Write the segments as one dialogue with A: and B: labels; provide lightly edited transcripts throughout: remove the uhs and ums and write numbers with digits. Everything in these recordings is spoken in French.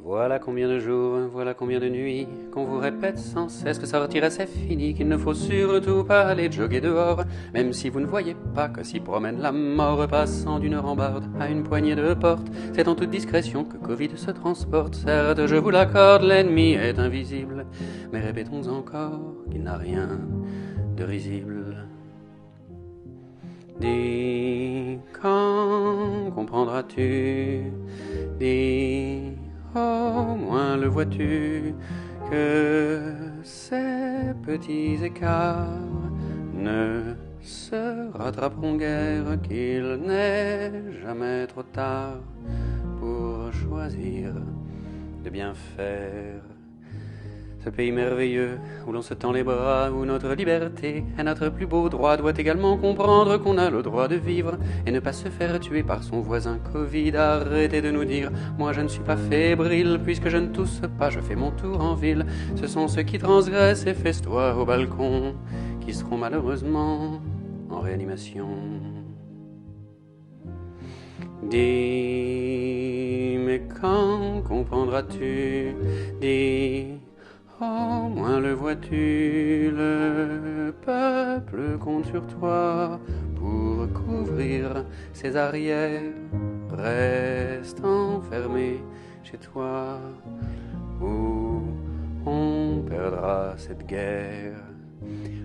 A: Voilà combien de jours, voilà combien de nuits qu'on vous répète sans cesse que sortir c'est fini, qu'il ne faut surtout pas aller jogger dehors, même si vous ne voyez pas que s'y promène la mort passant d'une rambarde à une poignée de porte. C'est en toute discrétion que Covid se transporte. Certes, je vous l'accorde, l'ennemi est invisible, mais répétons encore qu'il n'a rien de risible. Dis, quand comprendras-tu? Dis, au moins le vois-tu, que ces petits écarts ne se rattraperont guère, qu'il n'est jamais trop tard pour choisir de bien faire. Ce pays merveilleux où l'on se tend les bras, où notre liberté est notre plus beau droit, doit également comprendre qu'on a le droit de vivre et ne pas se faire tuer par son voisin Covid. Arrêtez de nous dire, moi je ne suis pas fébrile, puisque je ne tousse pas, je fais mon tour en ville. Ce sont ceux qui transgressent et festoient au balcon qui seront malheureusement en réanimation. Dis, mais quand comprendras-tu? Dis, au moins le vois-tu, le peuple compte sur toi pour couvrir ses arrières. Reste enfermé chez toi ou on perdra cette guerre.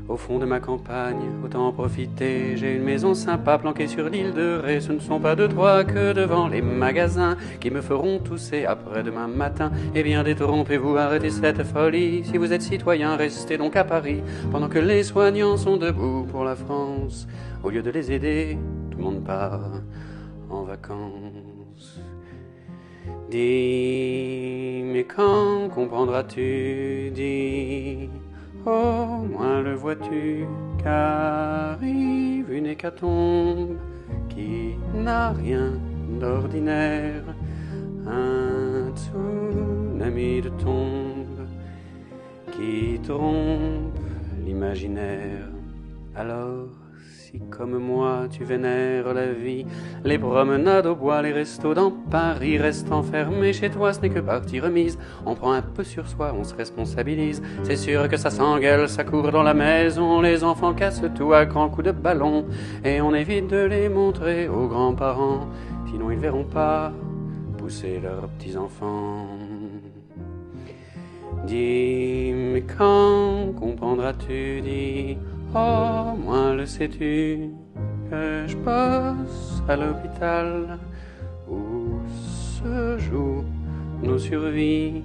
A: Au fond de ma campagne, autant en profiter. J'ai une maison sympa planquée sur l'île de Ré. Ce ne sont pas 2-3 que devant les magasins qui me feront tousser après-demain matin. Eh bien détrompez-vous, arrêtez cette folie. Si vous êtes citoyen, restez donc à Paris pendant que les soignants sont debout pour la France. Au lieu de les aider, tout le monde part en vacances. Dis, mais quand comprendras-tu? Dis, au moins le vois-tu, qu'arrive une hécatombe qui n'a rien d'ordinaire, un tsunami de tombes qui trompe l'imaginaire. Alors, si comme moi tu vénères la vie, les promenades au bois, les restos dans Paris, reste enfermé chez toi, ce n'est que partie remise. On prend un peu sur soi, on se responsabilise. C'est sûr que ça s'engueule, ça court dans la maison, les enfants cassent tout à grands coups de ballon, et on évite de les montrer aux grands-parents, sinon ils verront pas pousser leurs petits-enfants. Dis, mais quand comprendras-tu? Dis, au moins le sais-tu, que je bosse à l'hôpital où se jouent nos survies.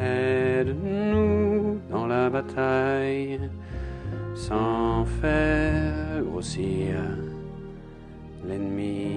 A: Aide-nous dans la bataille sans faire grossir l'ennemi.